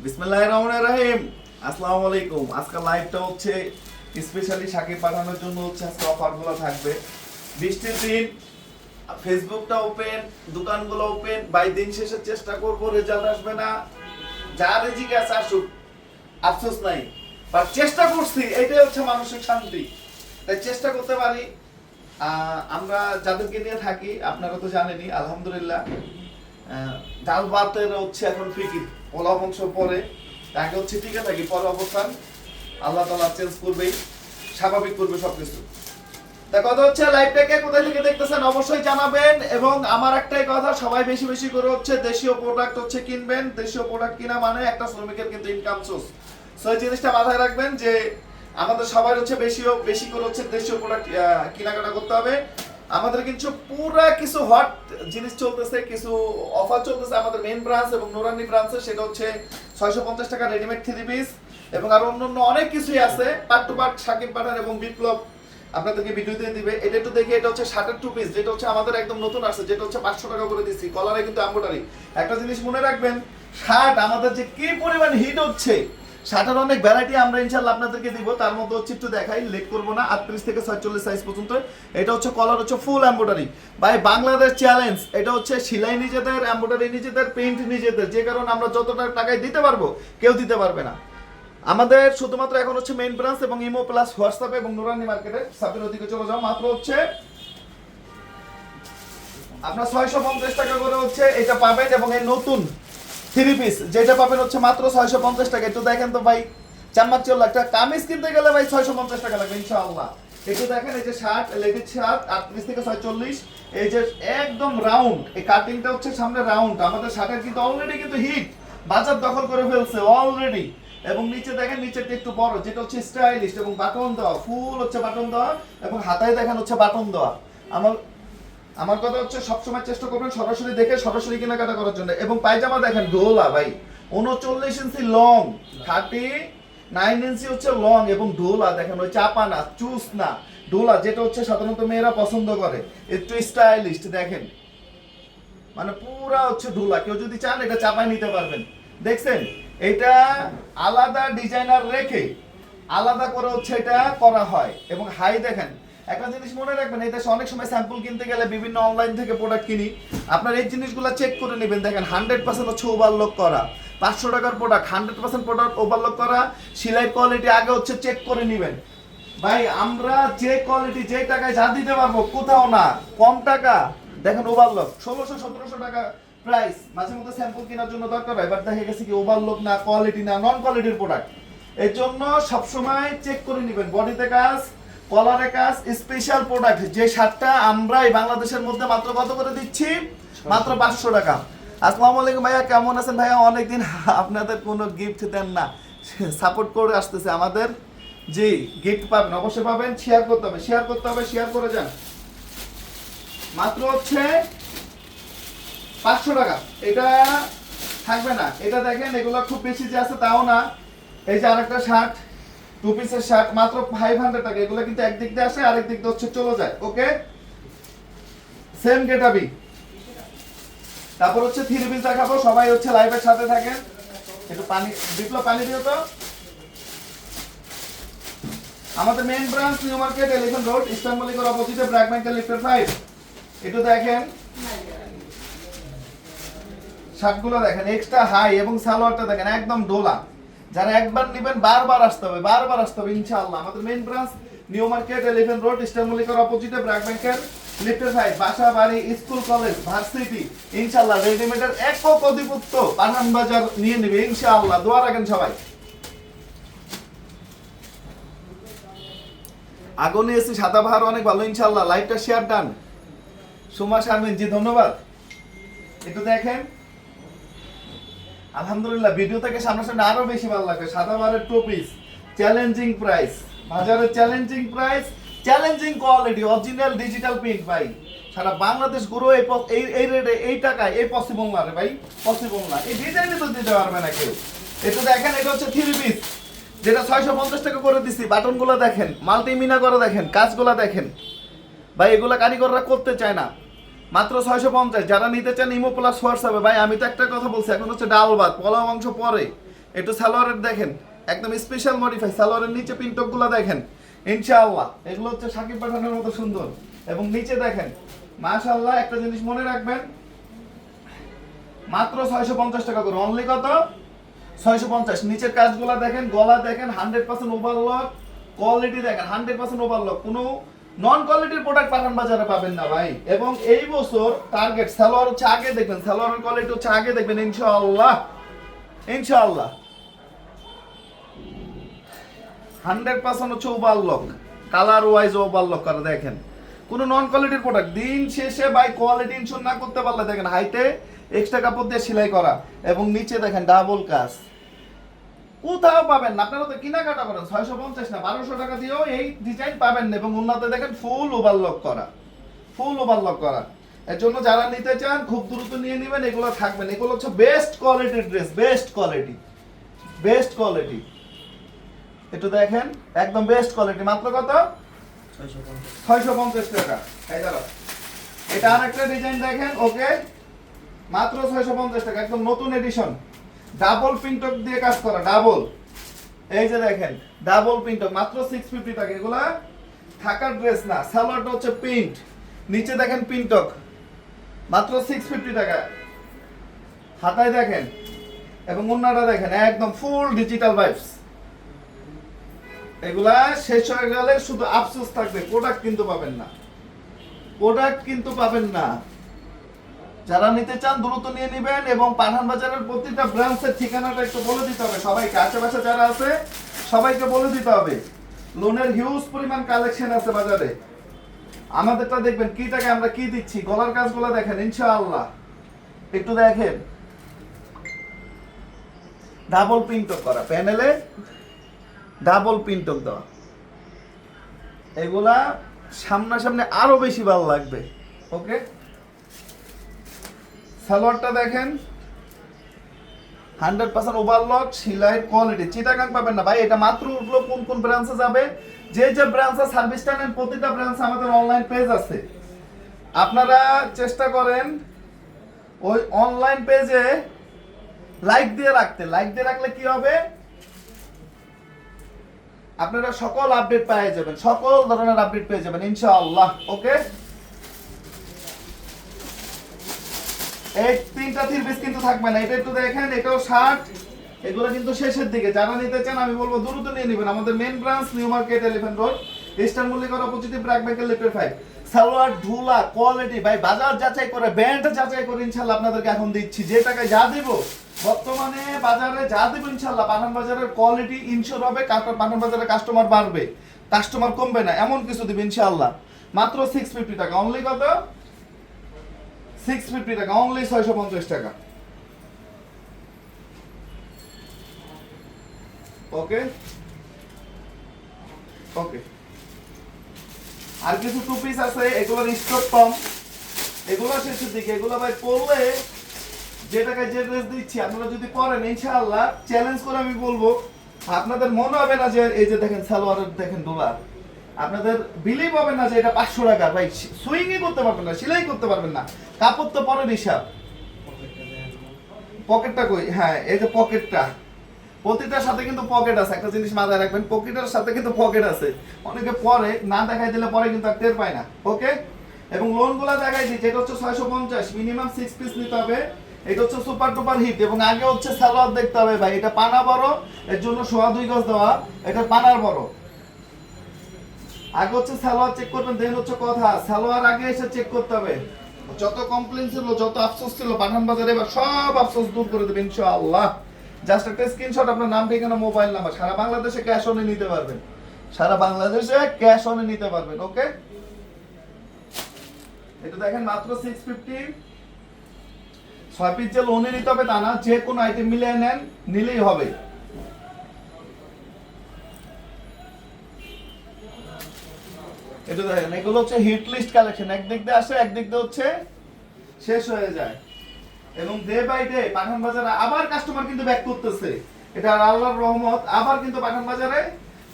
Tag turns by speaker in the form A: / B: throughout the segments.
A: বিসমিল্লাহির রহমানির রহিম। আসসালামু আলাইকুম। আজকে লাইভটা হচ্ছে স্পেশালি শাকিব পাঠানোর জন্য হচ্ছে আজকে অফারগুলো থাকবে। বৃষ্টির দিন, ফেসবুকটা ওপেন, দোকানগুলো ওপেন। বাই দিন শেষে চেষ্টা করব, রেজাল্ট আসবে না, যা রেজিক আছে আসুক, আফসোস নাই, বাট চেষ্টা করছি, এটাই হচ্ছে মানসিক শান্তি। তাই চেষ্টা করতে পারি। আমরা যাদেরকে নিয়ে থাকি আপনারা তো জানেনই, আলহামদুলিল্লাহ। ডাল ভাতের হচ্ছে এখন ফিকির, পোলাও মাংস পরে তাকে হচ্ছে টিকে থাকি, পরে অবস্থান আল্লাহ তাআলা চেঞ্জ করবেই, স্বাভাবিক করবে সবকিছু। তা কথা হচ্ছে লাইভটাকে কোথায় থেকে দেখতেছেন অবশ্যই জানাবেন। এবং আমার একটাই কথা, সবাই বেশি বেশি করে হচ্ছে দেশীয় প্রোডাক্ট হচ্ছে কিনবেন। দেশীয় প্রোডাক্ট কিনা মানে একটা শ্রমিকের কিন্তু ইনকাম সোর্স। সো এই জিনিসটা মাথায় রাখবেন যে আমাদের সবাই হচ্ছে বেশি করে হচ্ছে দেশীয় প্রোডাক্ট কেনাকাটা করতে হবে। আমাদের কিন্তু পুরা কিছু হট জিনিস চলতেছে, কিছু অফার চলতেছে আমাদের মেইন ব্রাঞ্চ এবং নুরানি ব্রাঞ্চে। সেটা হচ্ছে 650 টাকা রেডিমেড 3 পিস এবং আর অন্য অনেক কিছুই আছে। পার্ট টু পার্ট শাকিব পাঠান এবং বিপ্লব আপনাদেরকে ভিডিও দিয়ে দিবে। এটা একটু দেখে, এটা হচ্ছে শার্টের 2 পিস, যেটা হচ্ছে আমাদের একদম নতুন আসছে, যেটা হচ্ছে 500 টাকা করে দিচ্ছি। কলারে কিন্তু এমব্রয়ডারি। একটা জিনিস মনে রাখবেন, শার্ট আমাদের যে কি পরিমাণ হিট হচ্ছে, শার্টের অনেক ভ্যারাইটি আমরা ইনশাআল্লাহ আপনাদেরকে দিব। তার মধ্যে হচ্ছে একটু দেখাই, লেট করব না, 38 থেকে 46 সাইজ পর্যন্ত। এটা হচ্ছে কলার হচ্ছে ফুল এমব্রয়ডারি। ভাই বাংলাদেশ চ্যালেঞ্জ, এটা হচ্ছে সেলাই নিজেদের, এমব্রয়ডারি নিজেদের, পেইন্ট নিজেদের। যে কারণে আমরা যতটা টাকায় দিতে পারবো কেউ দিতে পারবে না। আমাদের শুধুমাত্র এখন হচ্ছে মেইন ব্রাঞ্চ এবং ইমো প্লাস হোয়াটসঅ্যাপ এবং নুরানি মার্কেটে সাপের ওদিকে চলে যাও। মাত্র হচ্ছে আপনার 650 টাকা করে হচ্ছে এটা পাবেন। এবং এই নতুন 3 পিস যেটা পাবেন হচ্ছে মাত্র 650 টাকা। একটু দেখেন তো ভাই, চাম্মাক চল, একটা কামিজ কিনতে গেলে ভাই 650 টাকা লাগবে ইনশাআল্লাহ। একটু দেখেন, এই যে শার্ট, লেডিস শার্ট 38 থেকে 46, এই যে একদম রাউন্ড, এই কাটিংটা হচ্ছে সামনে রাউন্ড। আমাদের শার্টের কিন্তু অলরেডি কিন্তু হিট বাজার দখল করে ফেলছে অলরেডি। এবং নিচে দেখেন, নিচেরটা একটু বড়, যেটা হচ্ছে স্টাইলিশ এবং বাটন দেওয়া, ফুল হচ্ছে বাটন দেওয়া এবং হাতায় দেখেন হচ্ছে বাটন দেওয়া। আমার কথা হচ্ছে সবসময় চেষ্টা করবেন সরাসরি দেখে সরাসরি কেনাকাটা করার জন্য। এবং পায়জামা দেখেন ডোলা ভাই, 39 ইঞ্চি লং, 39 ইঞ্চি হচ্ছে লং এবং ডোলা দেখেন, ওই চাপা না, চুস না, ডোলা, যেটা হচ্ছে সাধারণত মেয়েরা পছন্দ করে, একটু স্টাইলিশ দেখেন, মানে পুরা হচ্ছে ডোলা। কেউ যদি চান এটা চাপায় নিতে পারবেন। দেখছেন, এটা আলাদা ডিজাইনার রেখে আলাদা করে হচ্ছে এটা করা হয়। এবং হাই দেখেন, একটা জিনিস মনে রাখবেন, এই দেশে অনেক সময় স্যাম্পল কিনতে গেলে বিভিন্ন অনলাইন থেকে প্রোডাক্ট কিনি, আপনার এই জিনিসগুলো চেক করে নেবেন। দেখেন 100% হচ্ছে ওভারলক করা, 500 টাকার প্রোডাক্ট 100% প্রোডাক্ট ওভারলক করা। সেলাই কোয়ালিটি আগে হচ্ছে চেক করে নেবেন। ভাই আমরা যে কোয়ালিটি যে টাকায় যা দিতে পারবো কোথাও না, কম টাকা। দেখেন ওভারলক 1600-1700 টাকা প্রাইস। মাঝে মধ্যে স্যাম্পল কেনার জন্য দরকার হয়, বাট দেখা গেছে কি ওভারলক না, কোয়ালিটি না, নন কোয়ালিটির প্রোডাক্ট। এর জন্য সবসময় চেক করে নেবেন। বডিতে কাজ, কলারে কাজ, স্পেশাল প্রোডাক্ট। যে শার্টটা আমরা এই বাংলাদেশের মধ্যে মাত্র কত করে দিচ্ছি? মাত্র 500 টাকা। আসসালামু আলাইকুম ভাইয়া, কেমন আছেন ভাইয়া? অনেকদিন আপনাদের কোনো গিফট দেন না, সাপোর্ট করে আসতেছে আমাদের। জি, গিফট পাবেন, অবশ্যই পাবেন। শেয়ার করতে হবে, শেয়ার করতে হবে, শেয়ার করে যান। মাত্র হচ্ছে 500 টাকা, এটা থাকবে না। এটা দেখেন, এগুলো খুব বেশি যে আছে তাও না। এই যে আরেকটা শার্ট, 2 পিসের শার্ট, মাত্র 500 টাকা। এগুলো কিন্তু একদিক দিয়ে আসে, আরেক দিক দিয়ে হচ্ছে চলে যায়। ওকে, সেম গেটাবি। তারপর হচ্ছে 3 পিস দেখাবো, সবাই হচ্ছে লাইভের সাথে থাকেন। একটু পানি, বিপ্লব পানি দিও তো। আমাদের main branch New Market, Elephant Road, eastern মল্লিকের অপোজিটে, ব্র্যাক ব্যাংকের লিফটের 5। একটু দেখেন শার্টগুলো দেখেন, এক্সট্রা হাই এবং সালোয়ারটা দেখেন একদম ডোলা। যারা একবার নেবেন বারবার আসতে হবে, বারবার আসতে হবে ইনশাআল্লাহ। আমাদের main branch New Market, Elephant Road, eastern মল্লিকের অপোজিটে, ব্র্যাক ব্যাংকের লিফটের 5। বাসা, বাড়ি, স্কুল, কলেজ, ভার্সিটি ইনশাআল্লাহ রেডিমেডের একক অধিপত্য পাঠান বাজার নিয়ে নেবে ইনশাআল্লাহ। দোয়া রাখেন সবাই। আগুনে এসে সাদা বাহার অনেক ভালো ইনশাআল্লাহ। লাইভটা শেয়ার ডান। সুমা শারমিন জি, ধন্যবাদ। একটু দেখেন, আলহামদুলিল্লাহ ভিডিও থেকে সামনাসামনি আরো বেশি ভালো লাগবে। সাদা বাহারের 2 পিস, চ্যালেঞ্জিং প্রাইস, বাজারের challenging price, challenging quality, original digital print. ভাই সারা বাংলাদেশ ঘুরো এই রেটে, এই টাকায়, এই পসিবল না রে ভাই, পসিবল না। এই ডিজাইনে তো দিতে পারবে না কেউ। একটু দেখেন, এটা হচ্ছে 3 পিস, যেটা 650 টাকা করে দিছি। বাটনগুলো দেখেন, মাল্টিমিনা করে দেখেন, কাজগুলো দেখেন ভাই, এগুলা কারিগররা করতে চায় না। মাত্র 650। যারা নিতে চান ইমো প্লাস হোয়াটসঅ্যাপে। ভাই আমি তো একটা কথা বলছি, এখন হচ্ছে ডাল ভাত, পোলাও মাংস পরে, একটু সালোয়ারের দেখেন, একদম স্পেশাল মডিফাই, সালোয়ারের নিচে পিনটক গুলা দেখেন, ইনশাআল্লাহ এগুলো হচ্ছে সাকিব পাঠানের মতো সুন্দর। এবং নিচে দেখেন মাশাআল্লাহ, একটা জিনিস মনে রাখবেন, মাত্র 650 টাকা করে, অনলি কত 650। নিচের কাজগুলা দেখেন, গলা দেখেন 100% ওভারলক, কোয়ালিটি দেখেন 100% ওভারলক, কোনো নন কোয়ালিটির প্রোডাক্ট পাঠান বাজারে পাবেন না ভাই। এবং এই বছর টার্গেট সালোয়ার হচ্ছে আগে দেখবেন, সালোয়ারের কোয়ালিটি হচ্ছে আগে দেখবেন ইনশাআল্লাহ, ইনশাআল্লাহ 100% হচ্ছে ওভারলক, কালার ওয়াইজ ওভারলক করে দেখেন, কোনো নন কোয়ালিটির প্রোডাক্ট। দিন শেষে ভাই কোয়ালিটি ইনশোর না করতে পারলে দেখেন হাইতে এক্সট্রা কাপড় দিয়ে সেলাই করা, এবং নিচে দেখেন ডাবল কাজ, কোথাও পাবেন না। আপনারা তো কেনাকাটা করেন 650 না 1200 টাকা দিয়েও এই ডিজাইন পাবেন না। এবং উন্নতে দেখেন ফুল ওভারলক করা, ফুল ওভারলক করা। এর জন্য যারা নিতে চান খুব দ্রুত নিয়ে নেবেন, এগুলো থাকবেন। এগুলো হচ্ছে বেস্ট কোয়ালিটির dress, best quality, best quality. একটু দেখেন একদম বেস্ট কোয়ালিটি, মাত্র কত 650 টাকা। এই দাঁড়াও, এটা আরেকটা ডিজাইন দেখেন, ওকে মাত্র 650 টাকা, একদম নতুন এডিশন, ডাবল প্রিন্টক দিয়ে কাজ করা, ডাবল। এই যে দেখেন ডাবল প্রিন্টক, মাত্র 650 টাকা। এগুলা থাকার ড্রেস না, সালোয়ারটা হচ্ছে প্রিন্ট, নিচে দেখেন প্রিন্টক, মাত্র 650 টাকা। হাতায় দেখেন এবং ওন্নাটা দেখেন, একদম ফুল ডিজিটাল ভাইবস। এগুলা শেষ হয়ে গেলে শুধু আফসোস থাকবে, প্রোডাক্ট কিন্তু পাবেন না, প্রোডাক্ট কিন্তু পাবেন না। যারা নিতে চান দ্রুত নিয়ে নেবেন। এবং পাঠান বাজারের প্রতিটা ব্রাঞ্চের ঠিকানাটা একটু বলে দিতে হবে সবাইকে, আশেপাশে যারা আছে সবাইকে বলে দিতে হবে। লোনের হিউজ পরিমাণ কালেকশন আছে বাজারে। আমাদেরটা দেখবেন কি টাকা আমরা কি দিচ্ছি, গলার কাজগুলো দেখেন ইনশাআল্লাহ, একটু দেখেন ডাবল প্রিন্টক করা, প্যানেলে ডাবল প্রিন্টক দেওয়া, এগুলা সামনাসামনি আরো বেশি ভালো লাগবে। ওকে, সালোয়ারটা দেখেন 100% ওভারলক, সেলাইয়ের কোয়ালিটি, চিটাগাং পাবেন না ভাই। এটা মাত্র উঠলো কোন কোন ব্রাঞ্চে যাবে, যে যে ব্রাঞ্চে সার্ভিসটা নেন প্রতিটা ব্রাঞ্চে আমাদের অনলাইন পেজ আছে। আপনারা চেষ্টা করেন ওই অনলাইন পেজে লাইক দিয়ে রাখতে, লাইক দিয়ে রাখলে কি হবে, আপনারা সকল আপডেট পেয়ে যাবেন, সকল ধরনের আপডেট পেয়ে যাবেন ইনশাআল্লাহ। ওকে, এই তিনটা থ্রি পিস কিন্তু থাকবে না। এটা একটু দেখেন, এটাও শার্ট, এগুলো কিন্তু শেষের দিকে। যারা নিতে চান আমি বলবো দ্রুত নিয়ে নেবেন। আমাদের main branch New Market Elephant Road, Eastern মল্লিকার অপোজিটে ব্র্যাক ব্যাংকের লিফটের 5। সালোয়ার ঢুলা কোয়ালিটি ভাই, বাজার যাচাই করে, ব্র্যান্ড যাচাই করে ইনশাআল্লাহ আপনাদেরকে এখন দিচ্ছি। যে টাকায় যা দিব বর্তমানে বাজারে যা দিব ইনশাআল্লাহ, পাঠান বাজারের কোয়ালিটি ইনশোর হবে, পাঠান বাজারের কাস্টমার বাড়বে, কাস্টমার কমবে না, এমন কিছু দিব ইনশাআল্লাহ। মাত্র 650 টাকা, অনলি কত 650 টাকা, অনলি 650 টাকা। ওকে ওকে, আর কিছু টু পিস আছে, এগুলোর স্টক কম, এগুলো শেষের দিকে। এগুলো ভাই পরলে যে টাকায় যে ড্রেস দিচ্ছি আপনারা যদি পরেন ইনশাআল্লাহ, চ্যালেঞ্জ করে আমি বলবো আপনাদের মনে হবে না যে এই যে দেখেন সালোয়ারের দেখেন ডলার, আপনাদের বিলিভ হবে না যে এটা 500 টাকা ভাই। সুইংই করতে পারবেন না, সেলাই করতে পারবেন না, কাপড় তো পরের হিসাব। পকেটটা কই, হ্যাঁ এই যে পকেটটা, প্রতিটার সাথে কিন্তু পকেট আছে, একটা জিনিস মাথায় রাখবেন, পকেটের সাথে কিন্তু পকেট আছে। অনেকে পরে না দেখাই দিলে পরে কিন্তু আর টের পায় না। ওকে, এবং লোনগুলো দেখাই দিচ্ছি, এটা হচ্ছে 650, মিনিমাম 6 পিস নিতে হবে। এটা হচ্ছে সুপার টুপার হিট। এবং আগে হচ্ছে সালোয়ার দেখতে হবে ভাই, এটা পানা বড়, এর জন্য 2.5 গজ দেওয়া, এটা পানার বড়। আগে হচ্ছে সালোয়ার চেক করবেন, দেন হচ্ছে কথা, সালোয়ার আগে এসে চেক করতে হবে। যত কমপ্লেইন ছিল, যত আফসোস ছিল পাঠান বাজারে, এবার সব আফসোস দূর করে দেবেন ইনশাআল্লাহ। জাস্ট একটা স্ক্রিনশট, আপনার নাম, ঠিকানা, মোবাইল নাম্বার, সারা বাংলাদেশে ক্যাশ অনে নিতে পারবেন, সারা বাংলাদেশে ক্যাশ অনে নিতে পারবেন। ওকে, এটা দেখেন মাত্র 650। 6 পিস যে লোনে নিতে হবে তা না, যে কোনো আইটেম মিলিয়ে নেন, নিলেই হবে। এটা দেখেন, এগুলো হচ্ছে হিট লিস্ট কালেকশন, একদিক দিয়ে আসে একদিক দিয়ে হচ্ছে শেষ হয়ে যায়। এবং ডে বাই ডে পাঠান বাজারে আবার কাস্টমার কিন্তু ব্যাক করতেছে, এটা আল্লাহর রহমত, আবার কিন্তু পাঠান বাজারে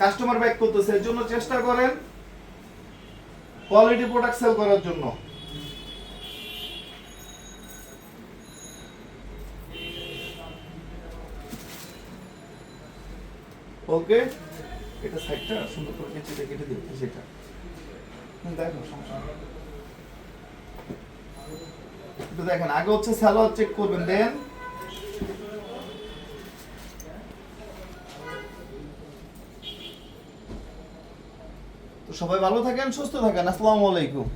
A: কাস্টমার ব্যাক করতেছে। এর জন্য চেষ্টা করেন কোয়ালিটি প্রোডাক্ট সেল করার জন্য। ওকে, এটা সাইডটা সুন্দর করে কেটে কেটে দিও সেটা। দেখো সমস্যা নেই। একটু দেখেন, আগে হচ্ছে সালোয়ার চেক করবেন, দেন তো সবাই ভালো থাকেন, সুস্থ থাকেন। আসসালামু আলাইকুম।